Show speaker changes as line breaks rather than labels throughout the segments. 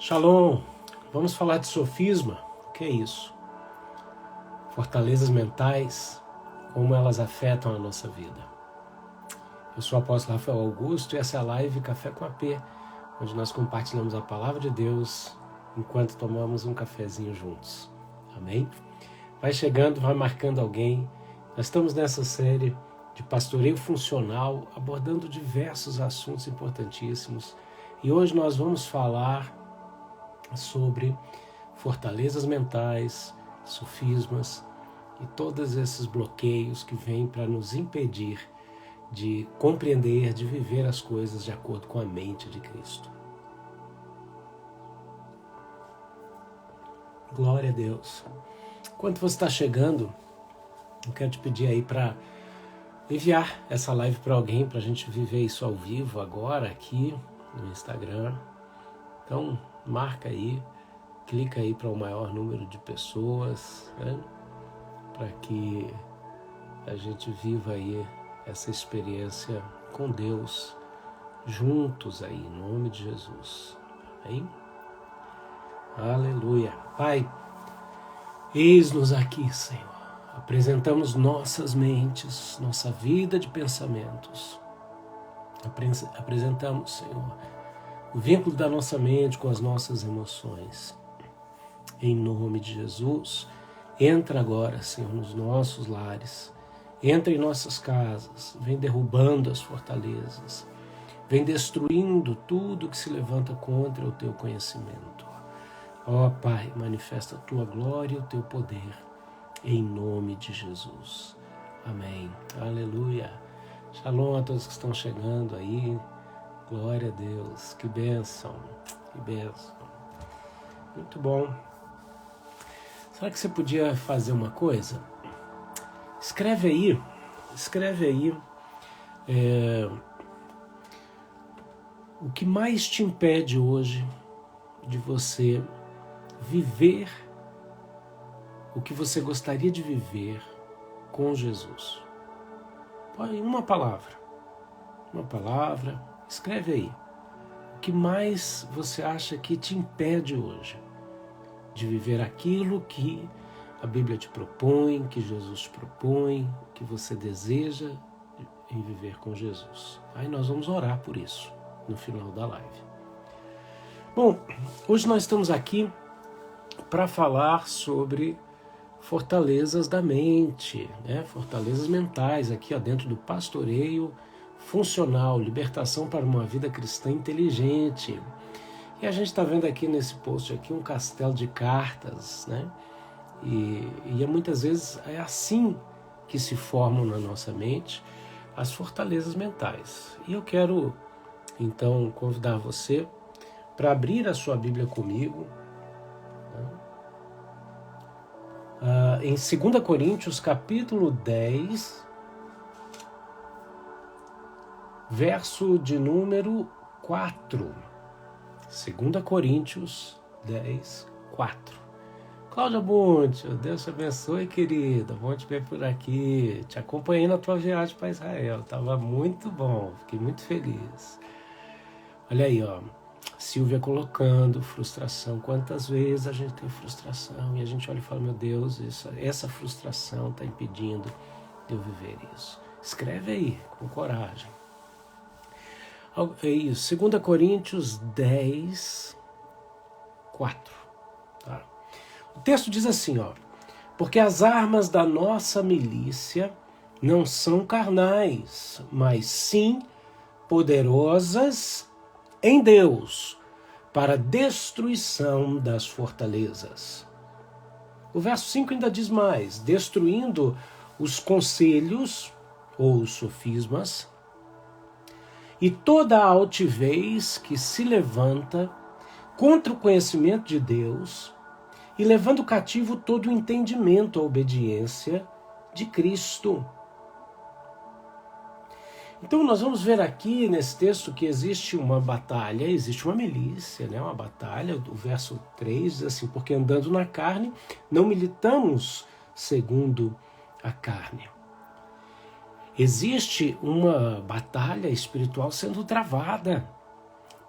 Shalom, vamos falar de sofisma. O que é isso? Fortalezas mentais, como elas afetam a nossa vida. Eu sou o apóstolo Rafael Augusto e essa é a live Café com AP, onde nós compartilhamos a palavra de Deus enquanto tomamos um cafezinho juntos. Amém? Vai chegando, vai marcando alguém. Nós estamos nessa série de pastoreio funcional, abordando diversos assuntos importantíssimos. E hoje nós vamos falar sobre fortalezas mentais, sofismas e todos esses bloqueios que vêm para nos impedir de compreender, de viver as coisas de acordo com a mente de Cristo. Glória a Deus. Enquanto você está chegando, eu quero te pedir aí para enviar essa live para alguém, para a gente viver isso ao vivo agora aqui no Instagram. Então, marca aí, clica aí para o maior número de pessoas, né? Para que a gente viva aí essa experiência com Deus juntos aí, em nome de Jesus. Amém? Aleluia. Pai, eis-nos aqui, Senhor. Apresentamos nossas mentes, nossa vida de pensamentos. Apresentamos, Senhor, o vínculo da nossa mente com as nossas emoções. Em nome de Jesus, entra agora, Senhor, nos nossos lares. Entra em nossas casas, vem derrubando as fortalezas. Vem destruindo tudo que se levanta contra o teu conhecimento. Ó Pai, manifesta a tua glória e o teu poder. Em nome de Jesus. Amém. Aleluia. Shalom a todos que estão chegando aí. Glória a Deus, que bênção, que bênção. Muito bom. Será que você podia fazer uma coisa? Escreve aí o que mais te impede hoje de você viver o que você gostaria de viver com Jesus. Põe uma palavra, escreve aí. O que mais você acha que te impede hoje de viver aquilo que a Bíblia te propõe, que Jesus te propõe, que você deseja em viver com Jesus? Aí nós vamos orar por isso no final da live. Bom, hoje nós estamos aqui para falar sobre fortalezas da mente, né? Fortalezas mentais, aqui ó, dentro do pastoreio funcional, libertação para uma vida cristã inteligente. E a gente está vendo aqui nesse post aqui um castelo de cartas, né? E muitas vezes é assim que se formam na nossa mente as fortalezas mentais. E eu quero então convidar você para abrir a sua Bíblia comigo, né? Em 2 Coríntios capítulo 10, verso de número 4. 2 Coríntios 10, 4. Cláudia Bunte, Deus te abençoe, querida. Bom te ver por aqui. Te acompanhei na tua viagem para Israel. Estava muito bom, fiquei muito feliz. Olha aí, ó. Silvia colocando frustração. Quantas vezes a gente tem frustração e a gente olha e fala, meu Deus, essa frustração está impedindo de eu viver isso. Escreve aí, com coragem. É isso, 2 Coríntios 10, 4. Tá? O texto diz assim, ó, porque as armas da nossa milícia não são carnais, mas sim poderosas em Deus para a destruição das fortalezas. O verso 5 ainda diz mais, destruindo os conselhos ou os sofismas e toda a altivez que se levanta contra o conhecimento de Deus e levando cativo todo o entendimento à obediência de Cristo. Então nós vamos ver aqui nesse texto que existe uma batalha, existe uma milícia, né? Uma batalha. O verso 3 diz assim, porque andando na carne não militamos segundo a carne. Existe uma batalha espiritual sendo travada.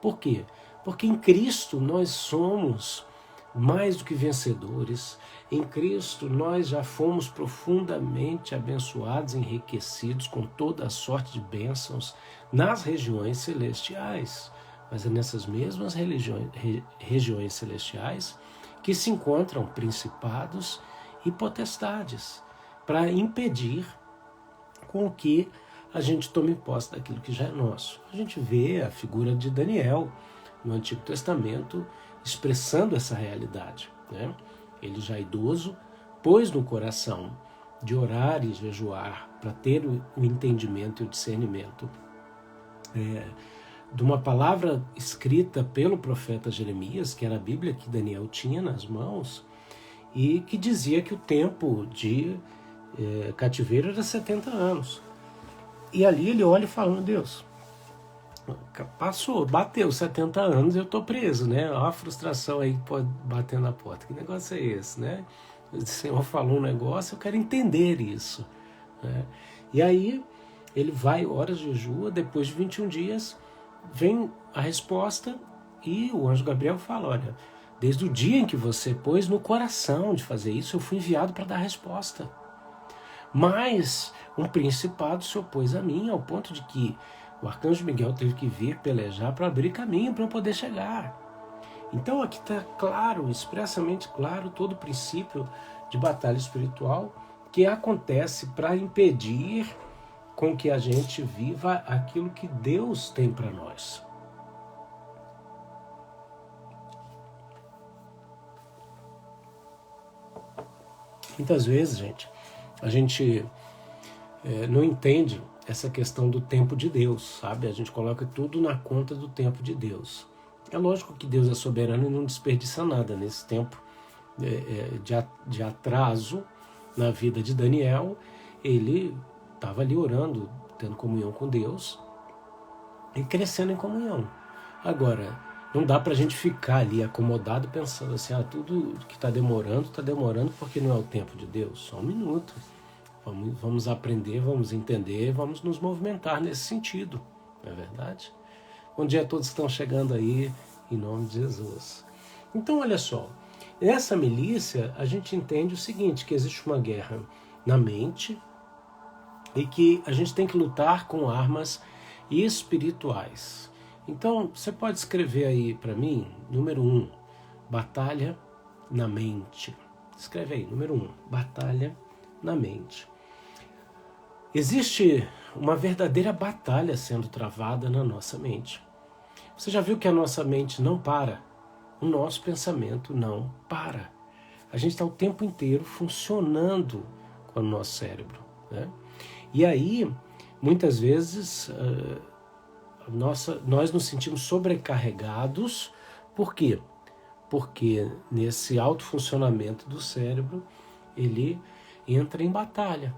Por quê? Porque em Cristo nós somos mais do que vencedores. Em Cristo nós já fomos profundamente abençoados, enriquecidos com toda a sorte de bênçãos nas regiões celestiais. Mas é nessas mesmas regiões celestiais que se encontram principados e potestades, para impedir com que a gente tome posse daquilo que já é nosso. A gente vê a figura de Daniel no Antigo Testamento expressando essa realidade, né? Ele já idoso, pôs no coração de orar e jejuar para ter o entendimento e o discernimento de uma palavra escrita pelo profeta Jeremias, que era a Bíblia que Daniel tinha nas mãos, e que dizia que o tempo de cativeiro era 70 anos. E ali ele olha e fala, meu Deus, bateu 70 anos e eu estou preso, né? Olha a frustração aí que pode bater na porta. Que negócio é esse, né? O Senhor falou um negócio, eu quero entender isso, né? E aí ele vai, ora, jejua, depois de 21 dias, vem a resposta e o anjo Gabriel fala, olha, desde o dia em que você pôs no coração de fazer isso, eu fui enviado para dar a resposta. Mas um principado se opôs a mim, ao ponto de que o arcanjo Miguel teve que vir pelejar para abrir caminho para eu poder chegar. Então aqui está claro, expressamente claro, todo o princípio de batalha espiritual que acontece para impedir com que a gente viva aquilo que Deus tem para nós. Muitas vezes, gente, a gente não entende essa questão do tempo de Deus, sabe? A gente coloca tudo na conta do tempo de Deus. É lógico que Deus é soberano e não desperdiça nada nesse tempo de atraso na vida de Daniel. Ele estava ali orando, tendo comunhão com Deus e crescendo em comunhão. Agora, não dá para a gente ficar ali acomodado pensando assim, tudo que está demorando porque não é o tempo de Deus. Só um minuto. Vamos aprender, vamos entender, vamos nos movimentar nesse sentido, não é verdade? Bom dia a todos que estão chegando aí, em nome de Jesus. Então, olha só, nessa milícia a gente entende o seguinte, que existe uma guerra na mente e que a gente tem que lutar com armas espirituais. Então, você pode escrever aí para mim, número 1, batalha na mente. Escreve aí, número 1, batalha na mente. Existe uma verdadeira batalha sendo travada na nossa mente. Você já viu que a nossa mente não para? O nosso pensamento não para. A gente está o tempo inteiro funcionando com o nosso cérebro, né? E aí, muitas vezes, nós nos sentimos sobrecarregados. Por quê? Porque nesse alto funcionamento do cérebro, ele entra em batalha.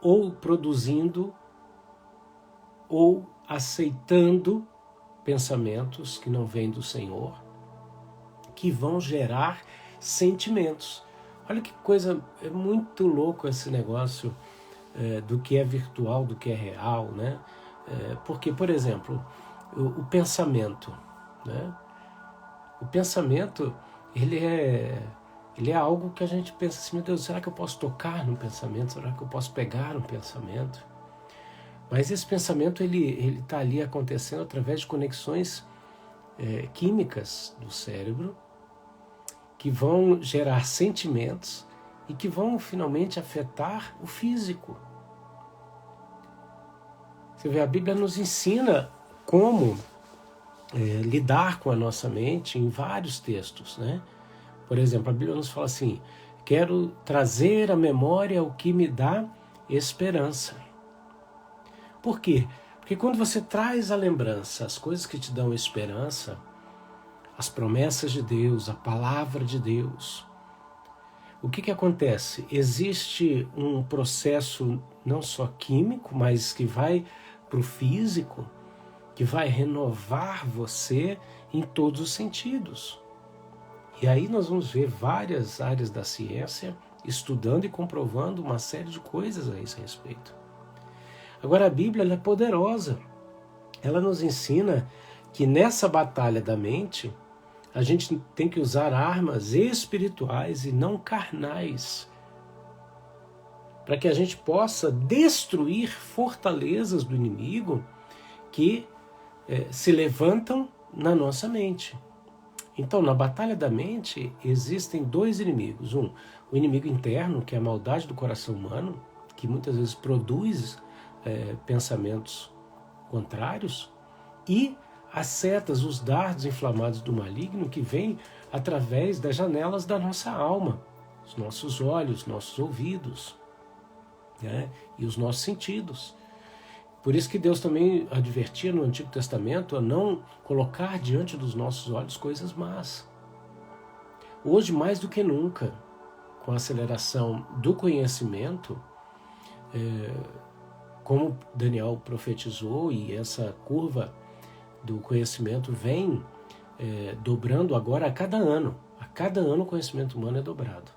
Ou produzindo, ou aceitando pensamentos que não vêm do Senhor, que vão gerar sentimentos. Olha que coisa, é muito louco esse negócio do que é virtual, do que é real, né? Porque, por exemplo, o pensamento, né? O pensamento, ele é algo que a gente pensa assim, meu Deus, será que eu posso tocar no pensamento? Será que eu posso pegar um pensamento? Mas esse pensamento, ele está ali acontecendo através de conexões químicas do cérebro, que vão gerar sentimentos e que vão finalmente afetar o físico. Você vê, a Bíblia nos ensina como lidar com a nossa mente em vários textos, né? Por exemplo, a Bíblia nos fala assim, quero trazer à memória o que me dá esperança. Por quê? Porque quando você traz à lembrança as coisas que te dão esperança, as promessas de Deus, a palavra de Deus, o que acontece? Existe um processo não só químico, mas que vai para o físico, que vai renovar você em todos os sentidos. E aí nós vamos ver várias áreas da ciência estudando e comprovando uma série de coisas a esse respeito. Agora a Bíblia ela é poderosa. Ela nos ensina que nessa batalha da mente, a gente tem que usar armas espirituais e não carnais, para que a gente possa destruir fortalezas do inimigo que se levantam na nossa mente. Então, na batalha da mente, existem dois inimigos. Um, o inimigo interno, que é a maldade do coração humano, que muitas vezes produz pensamentos contrários, e as setas, os dardos inflamados do maligno que vêm através das janelas da nossa alma, os nossos olhos, nossos ouvidos, né, e os nossos sentidos. Por isso que Deus também advertia no Antigo Testamento a não colocar diante dos nossos olhos coisas más. Hoje, mais do que nunca, com a aceleração do conhecimento, como Daniel profetizou, e essa curva do conhecimento vem dobrando agora a cada ano. A cada ano o conhecimento humano é dobrado.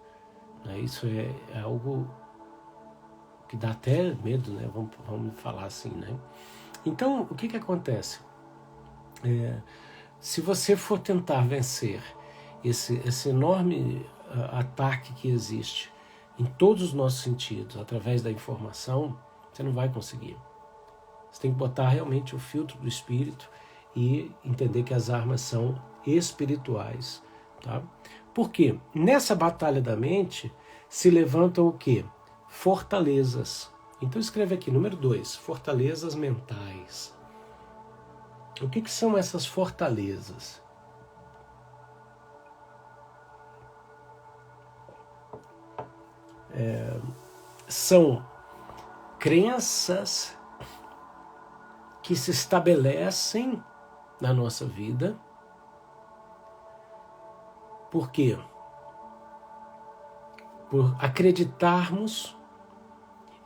Isso é algo que dá até medo, né? Vamos falar assim, né? Então, o que acontece? Se você for tentar vencer esse enorme ataque que existe em todos os nossos sentidos, através da informação, você não vai conseguir. Você tem que botar realmente o filtro do espírito e entender que as armas são espirituais. Tá? Por quê? Nessa batalha da mente se levantam o quê? Fortalezas. Então escreve aqui, número 2, fortalezas mentais. O que são essas fortalezas? São crenças que se estabelecem na nossa vida. Por quê? Por acreditarmos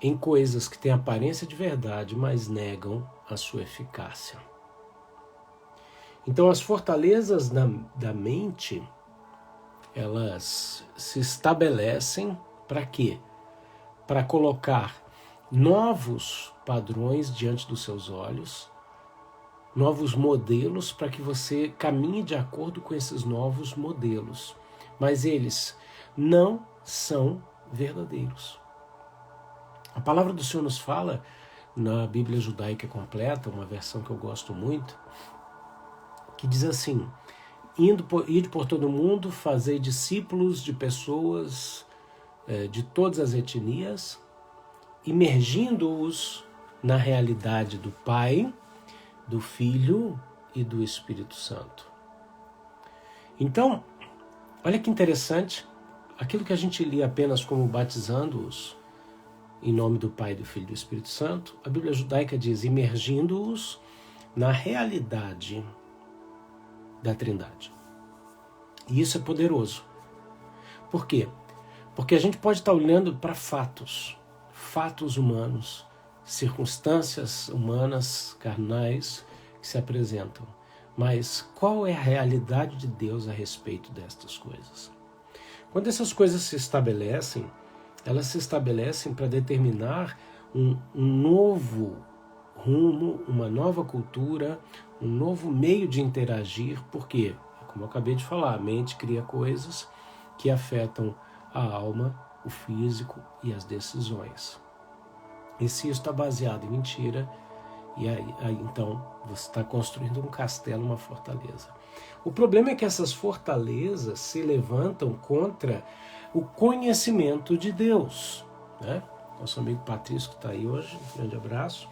em coisas que têm aparência de verdade, mas negam a sua eficácia. Então, as fortalezas da mente, elas se estabelecem para quê? Para colocar novos padrões diante dos seus olhos, novos modelos, para que você caminhe de acordo com esses novos modelos. Mas eles não são verdadeiros. A palavra do Senhor nos fala, na Bíblia Judaica Completa, uma versão que eu gosto muito, que diz assim: ide por todo mundo, fazei discípulos de pessoas de todas as etnias, imergindo-os na realidade do Pai, do Filho e do Espírito Santo. Então, olha que interessante, aquilo que a gente lia apenas como batizando-os em nome do Pai, do Filho e do Espírito Santo, a Bíblia Judaica diz imergindo-os na realidade da Trindade. E isso é poderoso. Por quê? Porque a gente pode estar olhando para fatos humanos, circunstâncias humanas, carnais, que se apresentam. Mas qual é a realidade de Deus a respeito destas coisas? Quando essas coisas se estabelecem, elas se estabelecem para determinar um novo rumo, uma nova cultura, um novo meio de interagir, porque, como eu acabei de falar, a mente cria coisas que afetam a alma, o físico e as decisões. E se isso está baseado em mentira, e aí então você está construindo um castelo, uma fortaleza. O problema é que essas fortalezas se levantam contra o conhecimento de Deus. Né? Nosso amigo Patrício, que está aí hoje, um grande abraço,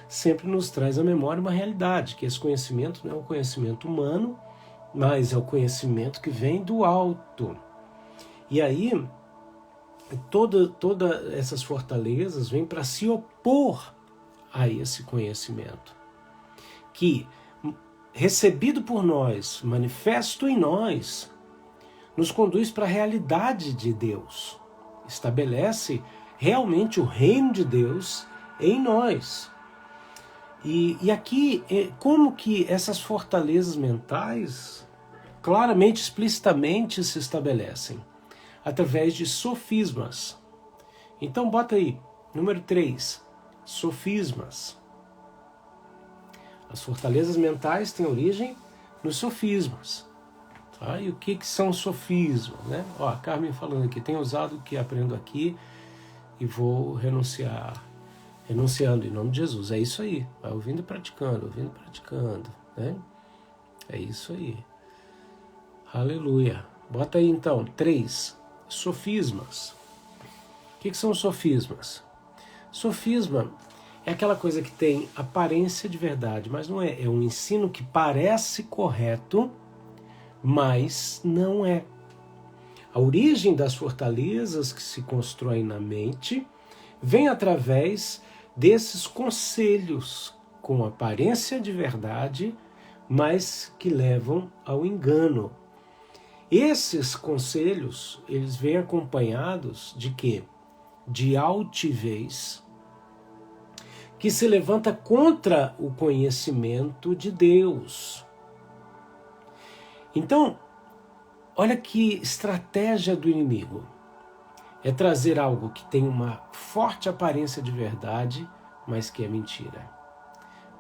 sempre nos traz à memória uma realidade, que esse conhecimento não é um conhecimento humano, mas é o conhecimento que vem do alto. E aí, todas essas fortalezas vêm para se opor a esse conhecimento, que, recebido por nós, manifesto em nós, nos conduz para a realidade de Deus, estabelece realmente o reino de Deus em nós. E aqui, como que essas fortalezas mentais claramente, explicitamente se estabelecem? Através de sofismas. Então bota aí, número 3, sofismas. As fortalezas mentais têm origem nos sofismas. Tá? E o que são sofismas? Né? Ó, a Carmen falando aqui, tenho usado o que aprendo aqui e vou renunciando em nome de Jesus. É isso aí, vai ouvindo e praticando, né? É isso aí. Aleluia. Bota aí então, 3, sofismas. O que são sofismas? Sofisma é aquela coisa que tem aparência de verdade, mas não é. É um ensino que parece correto, mas não é. A origem das fortalezas que se constroem na mente vem através desses conselhos com aparência de verdade, mas que levam ao engano. Esses conselhos, eles vêm acompanhados de quê? De altivez, que se levanta contra o conhecimento de Deus. Então, olha que estratégia do inimigo. É trazer algo que tem uma forte aparência de verdade, mas que é mentira.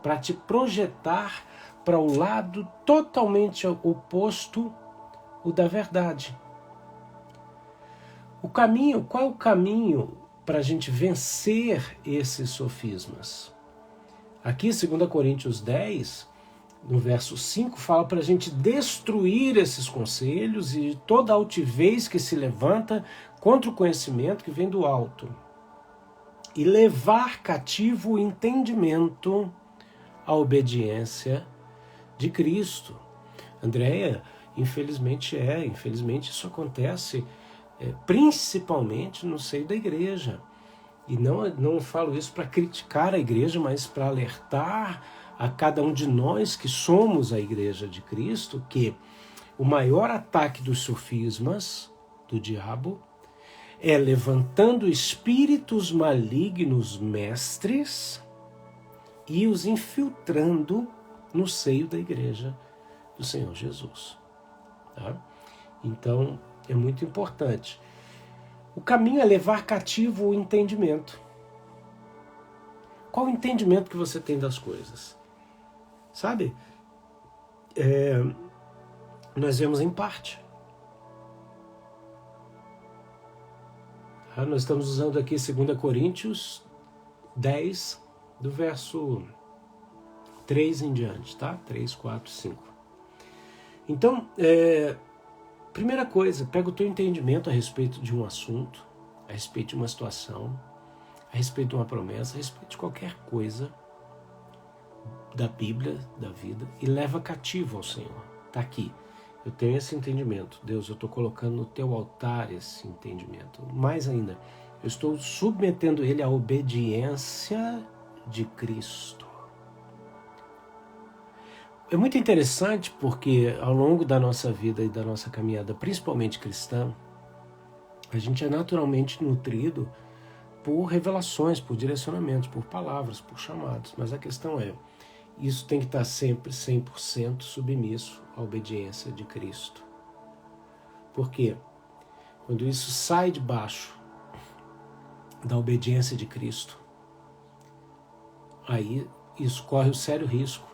Para te projetar para o lado totalmente oposto o da verdade. Qual é o caminho para a gente vencer esses sofismas? Aqui, 2 Coríntios 10, no verso 5, fala para a gente destruir esses conselhos e toda altivez que se levanta contra o conhecimento que vem do alto e levar cativo o entendimento à obediência de Cristo. Andréia, infelizmente isso acontece principalmente no seio da igreja. E não falo isso para criticar a igreja, mas para alertar a cada um de nós que somos a igreja de Cristo que o maior ataque dos sofismas do diabo é levantando espíritos malignos mestres e os infiltrando no seio da igreja do Senhor Jesus. Tá? Então, é muito importante. O caminho é levar cativo o entendimento. Qual o entendimento que você tem das coisas? Sabe? Nós vemos em parte. Nós estamos usando aqui 2 Coríntios 10, do verso 3 em diante, tá? 3, 4, 5. Então, primeira coisa, pega o teu entendimento a respeito de um assunto, a respeito de uma situação, a respeito de uma promessa, a respeito de qualquer coisa da Bíblia, da vida, e leva cativo ao Senhor. Está aqui. Eu tenho esse entendimento. Deus, eu estou colocando no teu altar esse entendimento. Mais ainda, eu estou submetendo ele à obediência de Cristo. É muito interessante porque ao longo da nossa vida e da nossa caminhada, principalmente cristã, a gente é naturalmente nutrido por revelações, por direcionamentos, por palavras, por chamados. Mas a questão é, isso tem que estar sempre 100% submisso à obediência de Cristo. Por quê? Quando isso sai debaixo da obediência de Cristo, aí isso corre o sério risco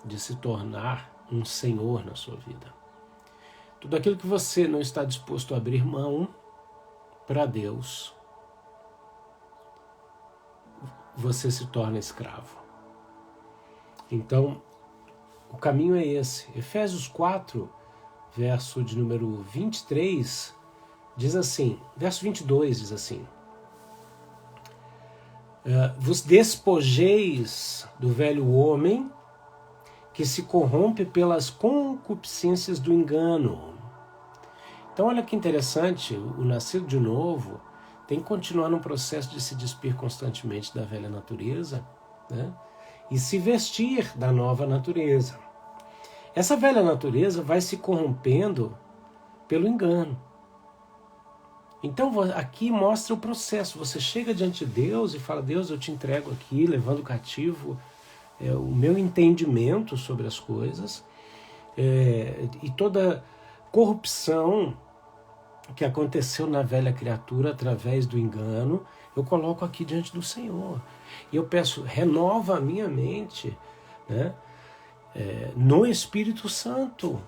de se tornar um senhor na sua vida. Tudo aquilo que você não está disposto a abrir mão para Deus, você se torna escravo. Então, o caminho é esse. Efésios 4, verso de número 23, diz assim, verso 22 diz assim, vos despojeis do velho homem que se corrompe pelas concupiscências do engano. Então olha que interessante, o nascido de novo tem que continuar num processo de se despir constantemente da velha natureza, né? E se vestir da nova natureza. Essa velha natureza vai se corrompendo pelo engano. Então aqui mostra o processo. Você chega diante de Deus e fala, Deus, eu te entrego aqui, levando cativo o meu entendimento sobre as coisas e toda corrupção que aconteceu na velha criatura através do engano, eu coloco aqui diante do Senhor. E eu peço, renova a minha mente, né? no Espírito Santo.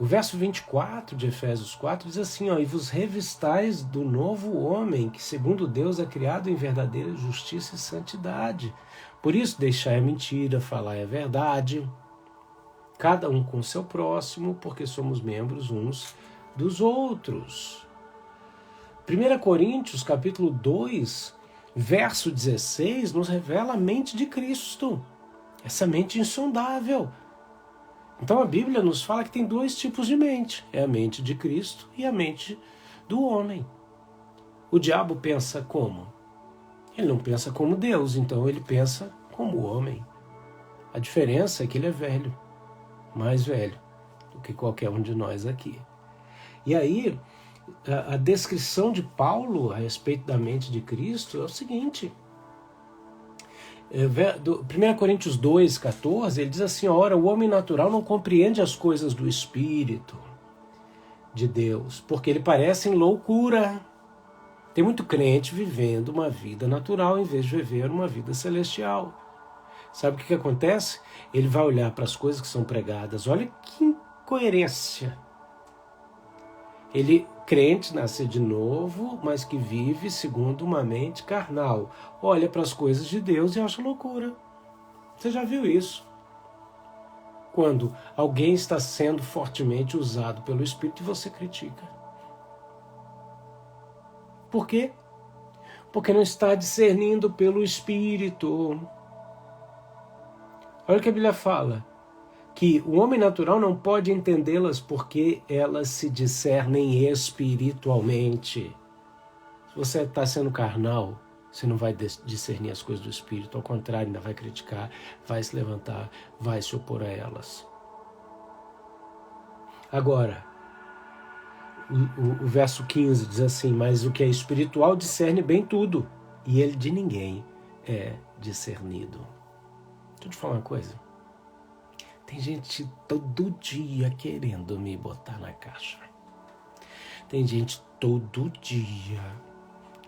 O verso 24 de Efésios 4 diz assim, e vos revistais do novo homem, que segundo Deus é criado em verdadeira justiça e santidade. Por isso deixai a mentira, falai a verdade, cada um com seu próximo, porque somos membros uns dos outros. 1 Coríntios, capítulo 2, verso 16, nos revela a mente de Cristo, essa mente insondável. Então a Bíblia nos fala que tem dois tipos de mente, é a mente de Cristo e a mente do homem. O diabo pensa como? Ele não pensa como Deus, então ele pensa como homem. A diferença é que ele é velho, mais velho do que qualquer um de nós aqui. E aí, a descrição de Paulo a respeito da mente de Cristo é o seguinte, 1 Coríntios 2, 14, ele diz assim, ora, o homem natural não compreende as coisas do Espírito de Deus, porque ele parecem loucura. Tem muito crente vivendo uma vida natural em vez de viver uma vida celestial. Sabe o que acontece? Ele vai olhar para as coisas que são pregadas. Olha que incoerência. Ele, crente, nasce de novo, mas que vive segundo uma mente carnal. Olha para as coisas de Deus e acha loucura. Você já viu isso? Quando alguém está sendo fortemente usado pelo Espírito e você critica. Por quê? Porque não está discernindo pelo Espírito. Olha o que a Bíblia fala. Que o homem natural não pode entendê-las porque elas se discernem espiritualmente. Se você está sendo carnal, você não vai discernir as coisas do Espírito, ao contrário, ainda vai criticar, vai se levantar, vai se opor a elas. Agora, o verso 15 diz assim, mas o que é espiritual discerne bem tudo, e ele de ninguém é discernido. Deixa eu te falar uma coisa. Tem gente todo dia querendo me botar na caixa. Tem gente todo dia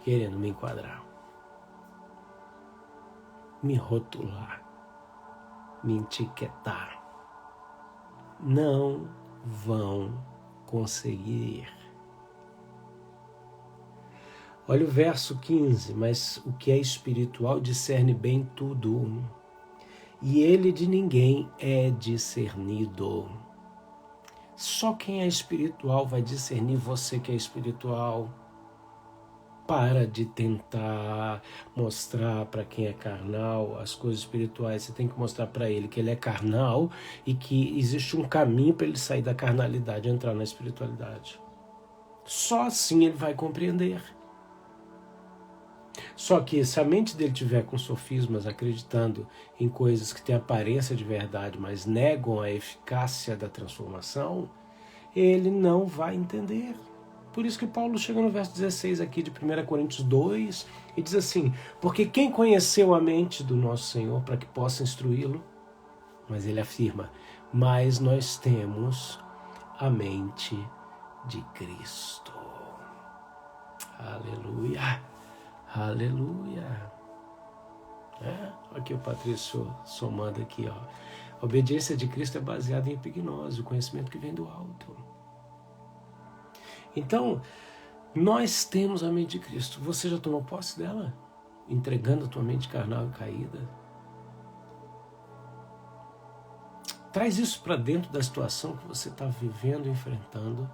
querendo me enquadrar. Me rotular. Me etiquetar. Não vão conseguir. Olha o verso 15. Mas o que é espiritual discerne bem tudo. E ele de ninguém é discernido. Só quem é espiritual vai discernir você que é espiritual. Para de tentar mostrar para quem é carnal as coisas espirituais. Você tem que mostrar para ele que ele é carnal e que existe um caminho para ele sair da carnalidade e entrar na espiritualidade. Só assim ele vai compreender. Só que se a mente dele tiver com sofismas, acreditando em coisas que têm aparência de verdade, mas negam a eficácia da transformação, ele não vai entender. Por isso que Paulo chega no verso 16 aqui de 1 Coríntios 2 e diz assim, porque quem conheceu a mente do nosso Senhor para que possa instruí-lo? Mas ele afirma, mas nós temos a mente de Cristo. Aleluia! Aleluia! Aqui o Patrício somando aqui, ó. A obediência de Cristo é baseada em epignose, o conhecimento que vem do alto. Então, nós temos a mente de Cristo. Você já tomou posse dela? Entregando a tua mente carnal e caída? Traz isso para dentro da situação que você está vivendo e enfrentando.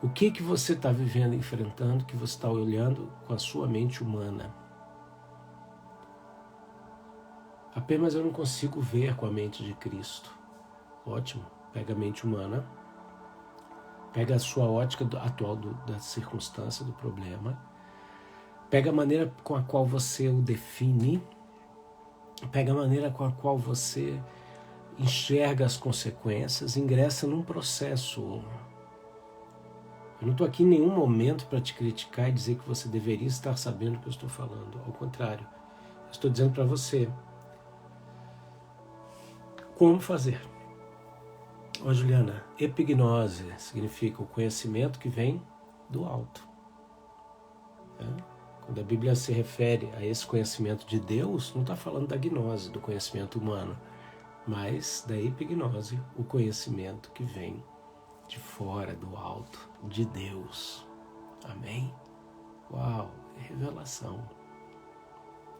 O que você está vivendo e enfrentando, que você está olhando com a sua mente humana? Apenas eu não consigo ver com a mente de Cristo. Ótimo, pega a mente humana, pega a sua ótica atual da circunstância, do problema, pega a maneira com a qual você o define, pega a maneira com a qual você enxerga as consequências, ingressa num processo. Eu não estou aqui em nenhum momento para te criticar e dizer que você deveria estar sabendo o que eu estou falando. Ao contrário, eu estou dizendo para você como fazer. Ó, Juliana, epignose significa o conhecimento que vem do alto. Quando a Bíblia se refere a esse conhecimento de Deus, não está falando da gnose, do conhecimento humano, mas da epignose, o conhecimento que vem de fora, do alto, de Deus. Amém? Uau, revelação.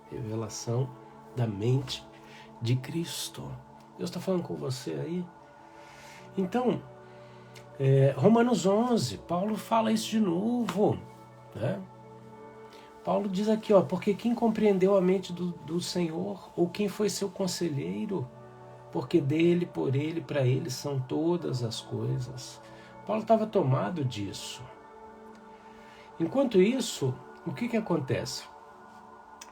Revelação da mente de Cristo. Deus está falando com você aí? Então, Romanos 11, Paulo fala isso de novo, né? Paulo diz aqui, porque quem compreendeu a mente do Senhor, ou quem foi seu conselheiro, porque dele, por ele, para ele são todas as coisas. Paulo estava tomado disso. Enquanto isso, o que acontece?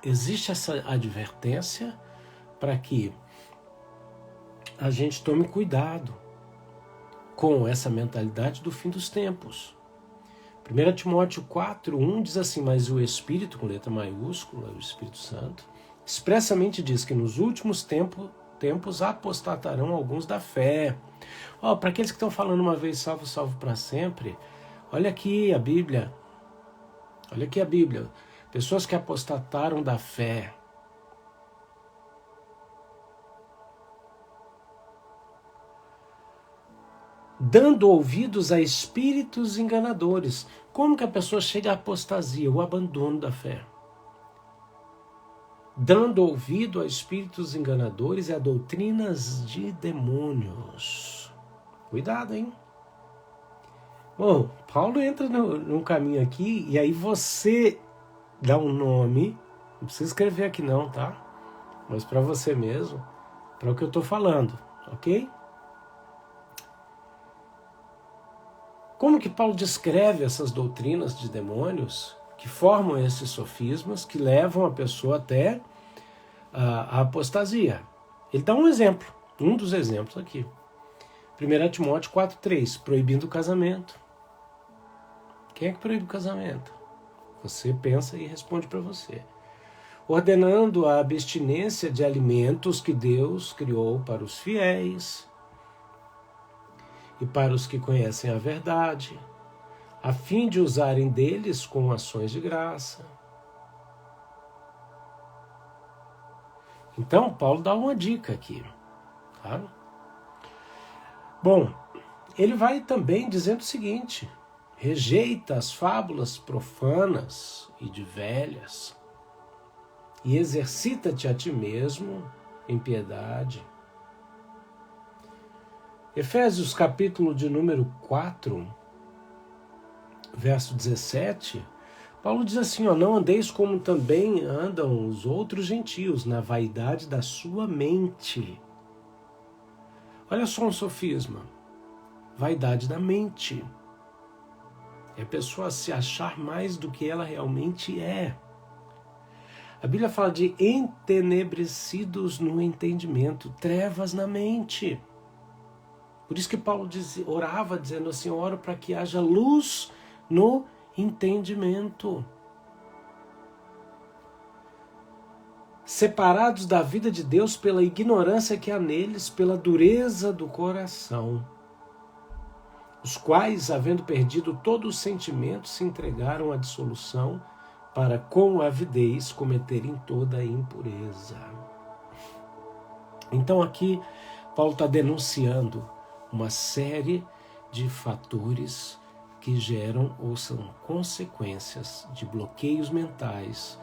Existe essa advertência para que a gente tome cuidado com essa mentalidade do fim dos tempos. 1 Timóteo 4:1 diz assim, mas o Espírito, com letra maiúscula, o Espírito Santo, expressamente diz que nos últimos tempos apostatarão alguns da fé. Para aqueles que estão falando uma vez salvo, salvo para sempre, olha aqui a Bíblia. Olha aqui a Bíblia. Pessoas que apostataram da fé. Dando ouvidos a espíritos enganadores. Como que a pessoa chega à apostasia, o abandono da fé? Dando ouvido a espíritos enganadores e a doutrinas de demônios. Cuidado, hein? Bom, Paulo entra num caminho aqui e aí você dá um nome, não precisa escrever aqui não, tá? Mas para você mesmo, para o que eu estou falando, ok? Como que Paulo descreve essas doutrinas de demônios que formam esses sofismas, que levam a pessoa até a apostasia? Ele dá um exemplo, um dos exemplos aqui. 1 Timóteo 4:3, proibindo o casamento. Quem é que proíbe o casamento? Você pensa e responde para você. Ordenando a abstinência de alimentos que Deus criou para os fiéis e para os que conhecem a verdade, a fim de usarem deles com ações de graça. Então, Paulo dá uma dica aqui. Tá? Bom, ele vai também dizendo o seguinte, rejeita as fábulas profanas e de velhas e exercita-te a ti mesmo em piedade. Efésios capítulo de número 4, verso 17, Paulo diz assim, não andeis como também andam os outros gentios, na vaidade da sua mente. Olha só um sofisma, vaidade da mente. É a pessoa se achar mais do que ela realmente é. A Bíblia fala de entenebrecidos no entendimento, trevas na mente. Por isso que Paulo orava dizendo assim, oro para que haja luz no entendimento. Separados da vida de Deus pela ignorância que há neles, pela dureza do coração, os quais, havendo perdido todo o sentimento, se entregaram à dissolução para com avidez cometerem toda a impureza. Então aqui Paulo está denunciando uma série de fatores que geram ou são consequências de bloqueios mentais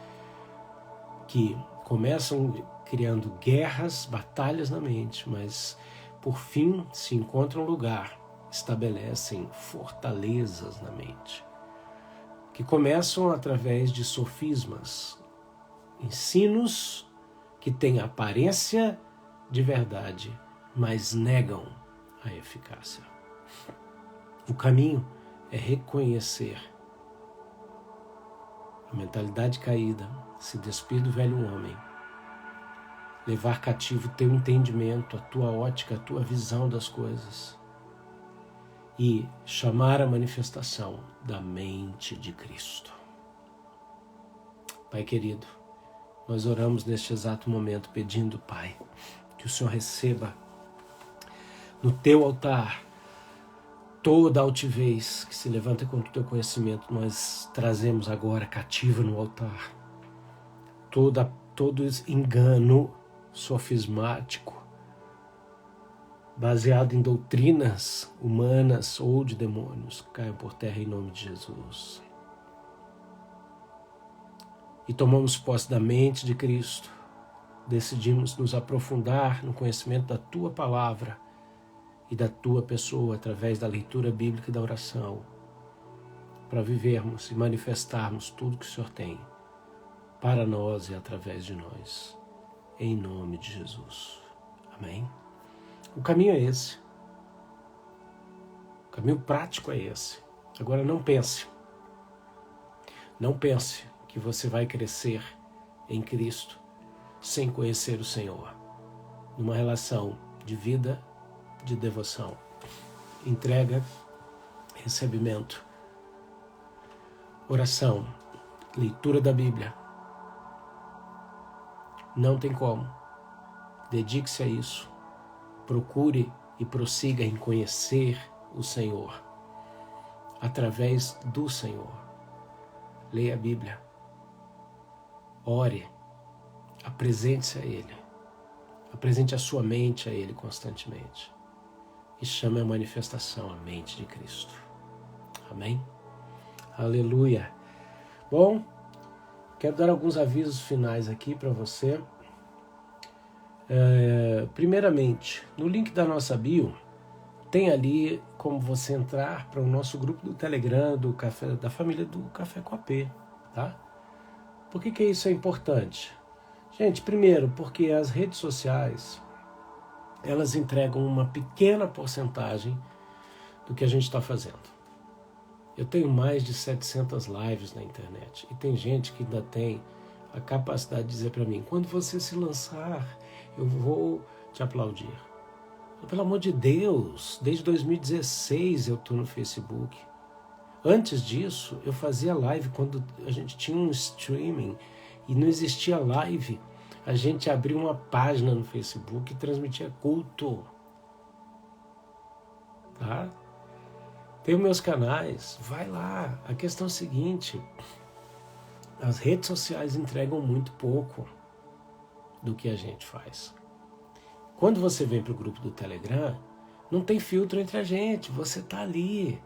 que começam criando guerras, batalhas na mente, mas por fim se encontram lugar, estabelecem fortalezas na mente, que começam através de sofismas, ensinos que têm aparência de verdade, mas negam a eficácia. O caminho é reconhecer a mentalidade caída, se despir do velho homem, levar cativo o teu entendimento, a tua ótica, a tua visão das coisas e chamar a manifestação da mente de Cristo. Pai querido, nós oramos neste exato momento pedindo, Pai, que o Senhor receba no teu altar Toda altivez que se levanta contra o teu conhecimento, nós trazemos agora cativa no altar. Todo engano sofismático, baseado em doutrinas humanas ou de demônios, caia por terra em nome de Jesus. E tomamos posse da mente de Cristo. Decidimos nos aprofundar no conhecimento da Tua Palavra e da Tua pessoa através da leitura bíblica e da oração, para vivermos e manifestarmos tudo que o Senhor tem para nós e através de nós, em nome de Jesus. Amém? O caminho é esse. O caminho prático é esse. Agora não pense que você vai crescer em Cristo sem conhecer o Senhor, numa relação de vida, de devoção, entrega, recebimento, oração, leitura da Bíblia. Não tem como. Dedique-se a isso. Procure e prossiga em conhecer o Senhor através do Senhor. Leia a Bíblia. Ore. Apresente-se a Ele. Apresente a sua mente a Ele constantemente. E chame a manifestação, a mente de Cristo. Amém? Aleluia. Bom, quero dar alguns avisos finais aqui para você. Primeiramente, no link da nossa bio, tem ali como você entrar para o nosso grupo do Telegram, da família do Café com AP, tá? Por que isso é importante? Gente, primeiro, porque as redes sociais, elas entregam uma pequena porcentagem do que a gente está fazendo. Eu tenho mais de 700 lives na internet e tem gente que ainda tem a capacidade de dizer para mim, quando você se lançar, eu vou te aplaudir. Pelo amor de Deus, desde 2016 eu estou no Facebook. Antes disso, eu fazia live quando a gente tinha um streaming e não existia live. A gente abria uma página no Facebook e transmitia culto. Tá? Tem os meus canais, vai lá. A questão é a seguinte, as redes sociais entregam muito pouco do que a gente faz. Quando você vem para o grupo do Telegram, não tem filtro entre a gente, você está ali.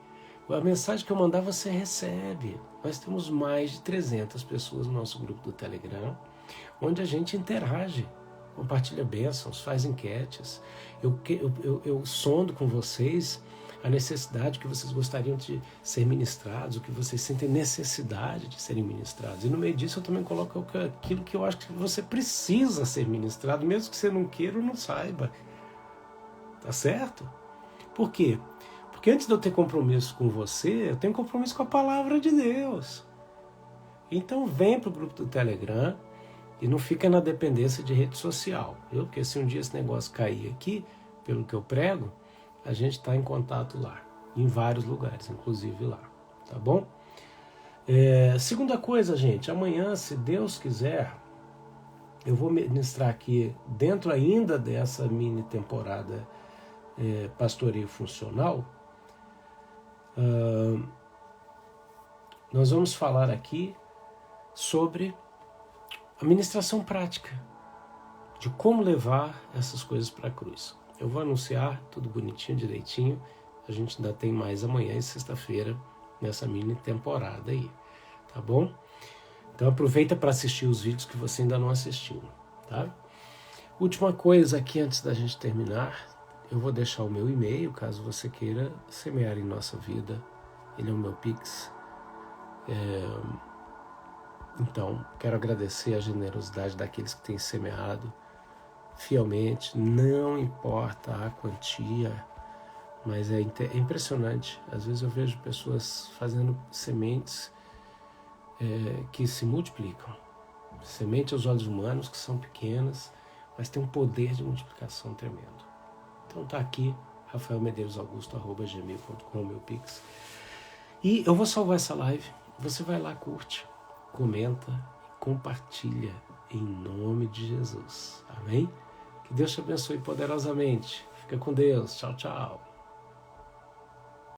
A mensagem que eu mandar você recebe. Nós temos mais de 300 pessoas no nosso grupo do Telegram, onde a gente interage, compartilha bênçãos, faz enquetes. Eu sondo com vocês a necessidade que vocês gostariam de ser ministrados, o que vocês sentem necessidade de serem ministrados. E no meio disso eu também coloco aquilo que eu acho que você precisa ser ministrado, mesmo que você não queira ou não saiba. Tá certo? Por quê? Porque antes de eu ter compromisso com você, eu tenho compromisso com a palavra de Deus. Então vem para o grupo do Telegram e não fica na dependência de rede social. Porque se um dia esse negócio cair aqui, pelo que eu prego, a gente está em contato lá, em vários lugares, inclusive lá, tá bom? Segunda coisa, gente, amanhã, se Deus quiser, eu vou ministrar aqui, dentro ainda dessa mini temporada Pastoreio Funcional, nós vamos falar aqui sobre a ministração prática, de como levar essas coisas para a cruz. Eu vou anunciar tudo bonitinho, direitinho. A gente ainda tem mais amanhã e sexta-feira nessa mini temporada aí, tá bom? Então aproveita para assistir os vídeos que você ainda não assistiu, tá? Última coisa aqui antes da gente terminar, eu vou deixar o meu e-mail, caso você queira semear em nossa vida. Ele é o meu Pix. Então, quero agradecer a generosidade daqueles que têm semeado fielmente, não importa a quantia, mas é impressionante. Às vezes eu vejo pessoas fazendo sementes que se multiplicam. Semente aos olhos humanos, que são pequenas, mas tem um poder de multiplicação tremendo. Então tá aqui, rafaelmedeiros.augusto@gmail.com, meu Pix. E eu vou salvar essa live. Você vai lá, curte, comenta e compartilha em nome de Jesus. Amém? Que Deus te abençoe poderosamente. Fica com Deus. Tchau, tchau.